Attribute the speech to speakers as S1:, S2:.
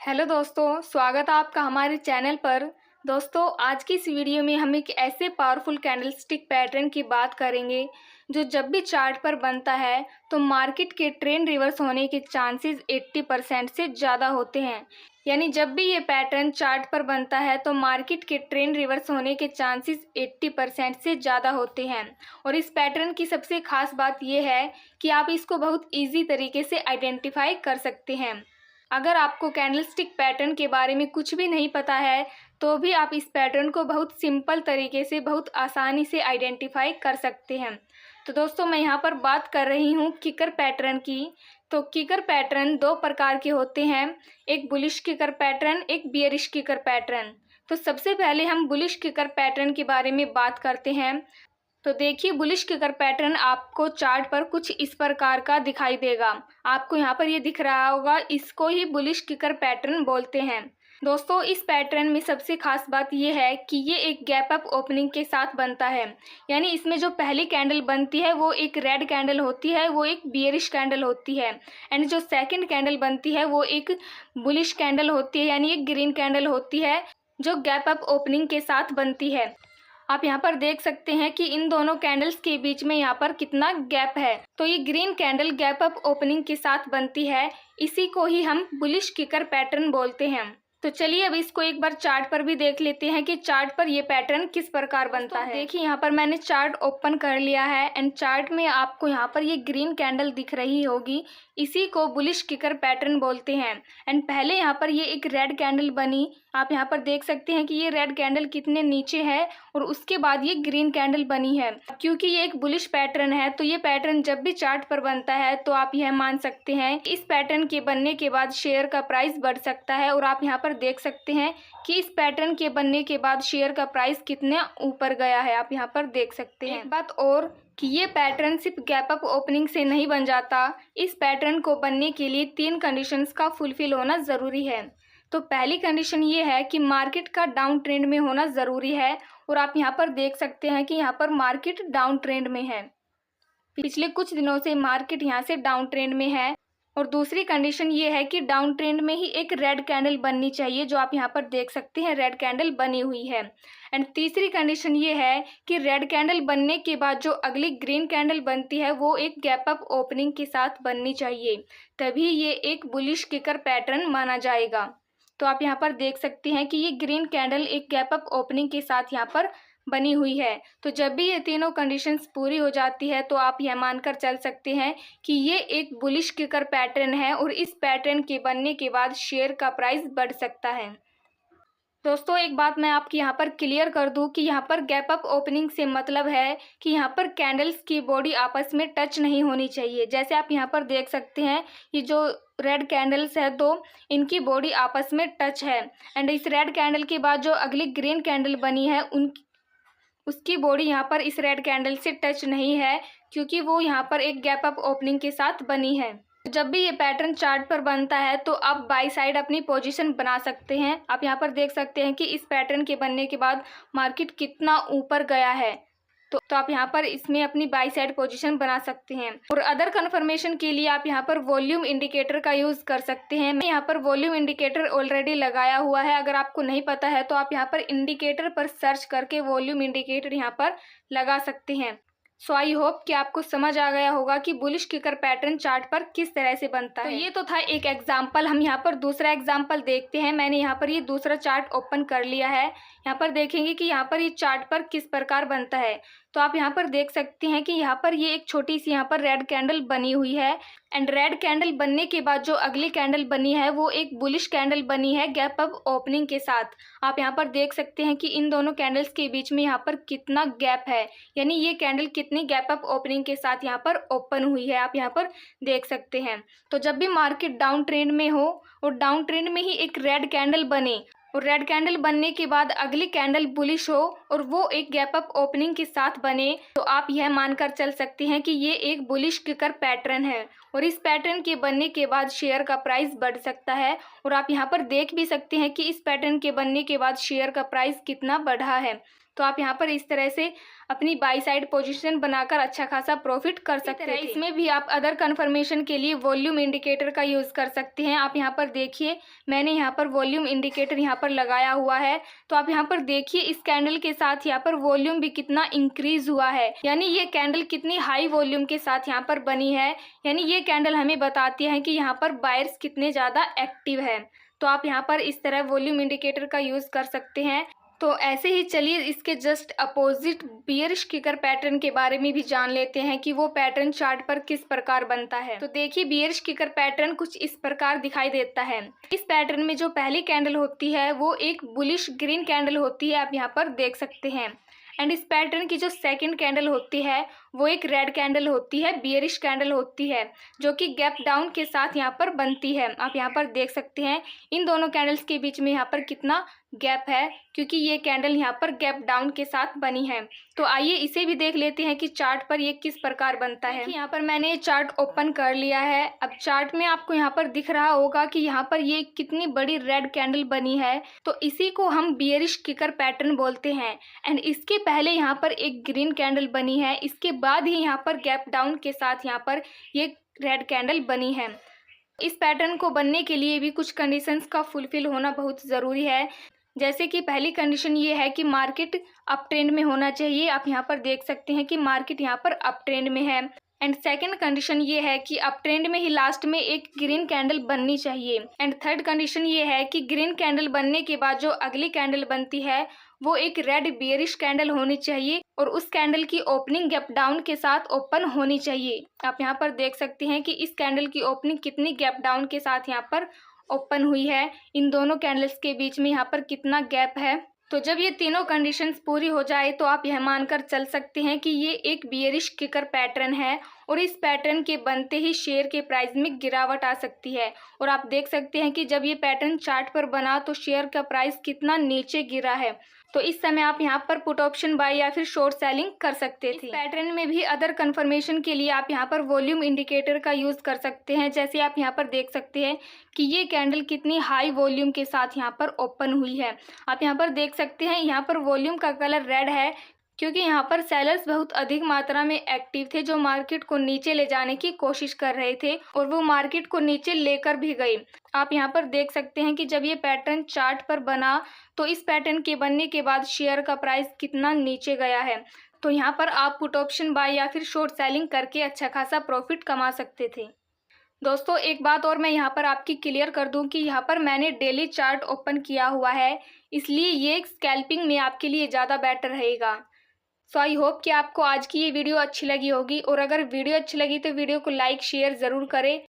S1: Hello दोस्तों, स्वागत है आपका हमारे चैनल पर। दोस्तों, आज की इस वीडियो में हम एक ऐसे पावरफुल कैंडलस्टिक पैटर्न की बात करेंगे जो जब भी चार्ट पर बनता है तो मार्केट के ट्रेंड रिवर्स होने के चांसेस 80% से ज़्यादा होते हैं। यानी जब भी ये पैटर्न चार्ट पर बनता है तो मार्केट के ट्रेंड रिवर्स होने के चांसेस 80% से ज़्यादा होते हैं। और इस पैटर्न की सबसे खास बात यह है कि आप इसको बहुत ईजी तरीके से आइडेंटिफाई कर सकते हैं। अगर आपको कैंडलस्टिक पैटर्न के बारे में कुछ भी नहीं पता है तो भी आप इस पैटर्न को बहुत सिंपल तरीके से बहुत आसानी से आइडेंटिफाई कर सकते हैं। तो दोस्तों, मैं यहाँ पर बात कर रही हूँ किकर पैटर्न की। तो किकर पैटर्न दो प्रकार के होते हैं, एक बुलिश किकर पैटर्न, एक बियरिश किकर पैटर्न। तो सबसे पहले हम बुलिश किकर पैटर्न के बारे में बात करते हैं। तो देखिए, बुलिश किकर पैटर्न आपको चार्ट पर कुछ इस प्रकार का दिखाई देगा। आपको यहाँ पर ये दिख रहा होगा, इसको ही बुलिश किकर पैटर्न बोलते हैं। दोस्तों, इस पैटर्न में सबसे खास बात ये है कि ये एक गैप अप ओपनिंग के साथ बनता है। यानी इसमें जो पहली कैंडल बनती है वो एक रेड कैंडल होती है, वो एक बियरिश कैंडल होती है। एंड जो सेकंड कैंडल बनती है वो एक बुलिश कैंडल होती है, यानी एक ग्रीन कैंडल होती है जो गैप अप ओपनिंग के साथ बनती है। आप यहाँ पर देख सकते हैं कि इन दोनों कैंडल्स के बीच में यहाँ पर कितना गैप है। तो ये green candle gap up opening के साथ बनती है, इसी को ही हम बुलिश किकर पैटर्न बोलते हैं। तो चलिए अब इसको एक बार चार्ट पर भी देख लेते हैं कि चार्ट पर ये पैटर्न किस प्रकार बनता है। देखिए, यहाँ पर मैंने चार्ट ओपन कर लिया है एंड चार्ट में आपको यहाँ पर ये ग्रीन कैंडल दिख रही होगी, इसी को बुलिश किकर पैटर्न बोलते हैं। एंड पहले यहाँ पर ये एक रेड कैंडल बनी, आप यहाँ पर देख सकते हैं कि ये रेड कैंडल कितने नीचे है और उसके बाद ये ग्रीन कैंडल बनी है। क्योंकि ये एक बुलिश पैटर्न है तो ये पैटर्न जब भी चार्ट पर बनता है तो आप यह मान सकते हैं कि इस पैटर्न के बनने के बाद शेयर का प्राइस बढ़ सकता है। और आप यहाँ पर देख सकते हैं कि इस पैटर्न के बनने के बाद शेयर का प्राइस कितने ऊपर गया है, आप यहाँ पर देख सकते हैं। एक बात और कि ये पैटर्न सिर्फ गैप अप ओपनिंग से नहीं बन जाता, इस पैटर्न को बनने के लिए 3 कंडीशंस का फुलफिल होना ज़रूरी है। तो पहली कंडीशन ये है कि मार्केट का डाउन ट्रेंड में होना ज़रूरी है। और आप यहाँ पर देख सकते हैं कि यहाँ पर मार्केट डाउन ट्रेंड में है, पिछले कुछ दिनों से मार्केट यहाँ से डाउन ट्रेंड में है। और दूसरी कंडीशन ये है कि डाउन ट्रेंड में ही एक रेड कैंडल बननी चाहिए, जो आप यहाँ पर देख सकते हैं रेड कैंडल बनी हुई है। एंड तीसरी कंडीशन ये है कि रेड कैंडल बनने के बाद जो अगली ग्रीन कैंडल बनती है वो एक गैप अप ओपनिंग के साथ बननी चाहिए, तभी ये एक बुलिश किकर पैटर्न माना जाएगा। तो आप यहाँ पर देख सकते हैं कि ये ग्रीन कैंडल एक गैप अप ओपनिंग के साथ यहाँ पर बनी हुई है। तो जब भी ये तीनों कंडीशंस पूरी हो जाती है तो आप यह मानकर चल सकते हैं कि ये एक बुलिश किकर पैटर्न है और इस पैटर्न के बनने के बाद शेयर का प्राइस बढ़ सकता है। दोस्तों, एक बात मैं आपकी यहाँ पर क्लियर कर दूं कि यहाँ पर गैप अप ओपनिंग से मतलब है कि यहाँ पर कैंडल्स की बॉडी आपस में टच नहीं होनी चाहिए। जैसे आप यहाँ पर देख सकते हैं, ये जो रेड कैंडल्स है दो, इनकी बॉडी आपस में टच है। एंड इस रेड कैंडल के बाद जो अगली ग्रीन कैंडल बनी है उसकी बॉडी यहाँ पर इस रेड कैंडल से टच नहीं है, क्योंकि वो यहाँ पर एक गैप अप ओपनिंग के साथ बनी है। जब भी ये पैटर्न चार्ट पर बनता है तो आप बाई साइड अपनी पोजीशन बना सकते हैं। आप यहाँ पर देख सकते हैं कि इस पैटर्न के बनने के बाद मार्केट कितना ऊपर गया है, तो आप यहाँ पर इसमें अपनी बाई साइड पोजीशन बना सकते हैं। और अदर कंफर्मेशन के लिए आप यहाँ पर वॉल्यूम इंडिकेटर का यूज़ कर सकते हैं। मैं यहाँ पर वॉल्यूम इंडिकेटर ऑलरेडी लगाया हुआ है, अगर आपको नहीं पता है तो आप यहाँ पर इंडिकेटर पर सर्च करके वॉल्यूम इंडिकेटर यहाँ पर लगा सकते हैं। सो आई होप कि आपको समझ आ गया होगा कि बुलिश किकर पैटर्न चार्ट पर किस तरह से बनता है। तो ये तो था एक एग्जाम्पल। हम यहाँ पर दूसरा एग्जाम्पल देखते हैं। मैंने यहाँ पर ये दूसरा चार्ट ओपन कर लिया है। यहाँ पर देखेंगे कि यहाँ पर ये चार्ट पर किस प्रकार बनता है। तो आप यहाँ पर देख सकते हैं कि यहाँ पर ये एक छोटी सी यहाँ पर रेड कैंडल बनी हुई है। एंड रेड कैंडल बनने के बाद जो अगली कैंडल बनी है वो एक बुलिश कैंडल बनी है गैप अप ओपनिंग के साथ। आप यहाँ पर देख सकते हैं कि इन दोनों कैंडल्स के बीच में यहाँ पर कितना गैप है, यानी ये कैंडल कितनी गैप अप ओपनिंग के साथ यहाँ पर ओपन हुई है, आप यहाँ पर देख सकते हैं। तो जब भी मार्केट डाउन ट्रेंड में हो और डाउन ट्रेंड में ही एक रेड कैंडल बने और रेड कैंडल बनने के बाद अगली कैंडल बुलिश हो और वो एक गैप अप ओपनिंग के साथ बने, तो आप यह मानकर चल सकते हैं कि ये एक बुलिश किकर पैटर्न है और इस पैटर्न के बनने के बाद शेयर का प्राइस बढ़ सकता है। और आप यहाँ पर देख भी सकते हैं कि इस पैटर्न के बनने के बाद शेयर का प्राइस कितना बढ़ा है। तो आप यहाँ पर इस तरह से अपनी बाई साइड पोजीशन बनाकर अच्छा खासा प्रॉफिट कर सकते हैं। इसमें भी आप अदर कंफर्मेशन के लिए वॉल्यूम इंडिकेटर का यूज़ कर सकते हैं। आप यहाँ पर देखिए, मैंने यहाँ पर वॉल्यूम इंडिकेटर यहाँ पर लगाया हुआ है। तो आप यहाँ पर देखिए इस कैंडल के साथ यहाँ पर वॉल्यूम भी कितना इंक्रीज हुआ है, यानी ये कैंडल कितनी हाई वॉल्यूम के साथ यहाँ पर बनी है। यानी ये कैंडल हमें बताती है कि यहाँ पर बायर्स कितने ज़्यादा एक्टिव है। तो आप यहाँ पर इस तरह वॉल्यूम इंडिकेटर का यूज़ कर सकते हैं। तो ऐसे ही चलिए इसके just opposite bearish kicker pattern के बारे में भी जान लेते हैं कि वो पैटर्न चार्ट पर किस प्रकार बनता है। तो देखिए बियरिश किकर पैटर्न कुछ इस प्रकार दिखाई देता है। इस पैटर्न में जो पहली कैंडल होती है वो एक बुलिश ग्रीन कैंडल होती है, आप यहाँ पर देख सकते हैं। एंड इस पैटर्न की जो सेकंड कैंडल होती है वो एक रेड कैंडल होती है, बियरिश कैंडल होती है, जो कि गैप डाउन के साथ यहाँ पर बनती है। आप यहाँ पर देख सकते हैं इन दोनों कैंडल्स के बीच में यहाँ पर कितना गैप है, क्योंकि ये कैंडल यहाँ पर गैप डाउन के साथ बनी है। तो आइए इसे भी देख लेते हैं कि चार्ट पर ये किस प्रकार बनता है। यहाँ पर मैंने ये चार्ट ओपन कर लिया है। अब चार्ट में आपको यहाँ पर दिख रहा होगा कि यहाँ पर ये कितनी बड़ी रेड कैंडल बनी है। तो इसी को हम बियरिश किकर पैटर्न बोलते हैं। एंड इसके पहले यहाँ पर एक ग्रीन कैंडल बनी है, इसके बाद ही यहाँ पर गैप डाउन के साथ यहाँ पर ये रेड कैंडल बनी है। इस पैटर्न को बनने के लिए भी कुछ कंडीशंस का फुलफिल होना बहुत ज़रूरी है। जैसे कि पहली कंडीशन ये है कि मार्केट अप ट्रेंड में होना चाहिए। आप यहाँ पर देख सकते हैं कि मार्केट यहाँ पर अप ट्रेंड में है। एंड सेकंड कंडीशन ये है कि अप ट्रेंड में ही लास्ट में एक ग्रीन कैंडल बननी चाहिए। एंड थर्ड कंडीशन ये है कि ग्रीन कैंडल बनने के बाद जो अगली कैंडल बनती है वो एक रेड बियरिश कैंडल होनी चाहिए और उस कैंडल की ओपनिंग गैप डाउन के साथ ओपन होनी चाहिए। आप यहाँ पर देख सकते हैं कि इस कैंडल की ओपनिंग कितनी गैप डाउन के साथ यहाँ पर ओपन हुई है। इन दोनों कैंडल्स के बीच में यहाँ पर कितना गैप है। तो जब ये तीनों कंडीशंस पूरी हो जाए तो आप यह मानकर चल सकते हैं कि ये एक बियरिश किकर पैटर्न है और इस पैटर्न के बनते ही शेयर के प्राइस में गिरावट आ सकती है। और आप देख सकते हैं कि जब ये पैटर्न चार्ट पर बना तो शेयर का प्राइस कितना नीचे गिरा है। तो इस समय आप यहाँ पर पुट ऑप्शन बाय या फिर शॉर्ट सेलिंग कर सकते थे। इस पैटर्न में भी अदर कंफर्मेशन के लिए आप यहाँ पर वॉल्यूम इंडिकेटर का यूज़ कर सकते हैं। जैसे आप यहाँ पर देख सकते हैं कि ये कैंडल कितनी हाई वॉल्यूम के साथ यहाँ पर ओपन हुई है। आप यहाँ पर देख सकते हैं यहाँ पर वॉल्यूम का कलर रेड है, क्योंकि यहाँ पर सेलर्स बहुत अधिक मात्रा में एक्टिव थे जो मार्केट को नीचे ले जाने की कोशिश कर रहे थे और वो मार्केट को नीचे लेकर भी गए। आप यहाँ पर देख सकते हैं कि जब ये पैटर्न चार्ट पर बना तो इस पैटर्न के बनने के बाद शेयर का प्राइस कितना नीचे गया है। तो यहाँ पर आप पुट ऑप्शन बाय या फिर शॉर्ट सेलिंग करके अच्छा खासा प्रॉफिट कमा सकते थे। दोस्तों एक बात और मैं यहाँ पर आपकी क्लियर कर दूं कि यहाँ पर मैंने डेली चार्ट ओपन किया हुआ है, इसलिए ये स्कैल्पिंग में आपके लिए ज़्यादा बेटर रहेगा। सो आई होप कि आपको आज की ये वीडियो अच्छी लगी होगी और अगर वीडियो अच्छी लगी तो वीडियो को लाइक शेयर ज़रूर करें।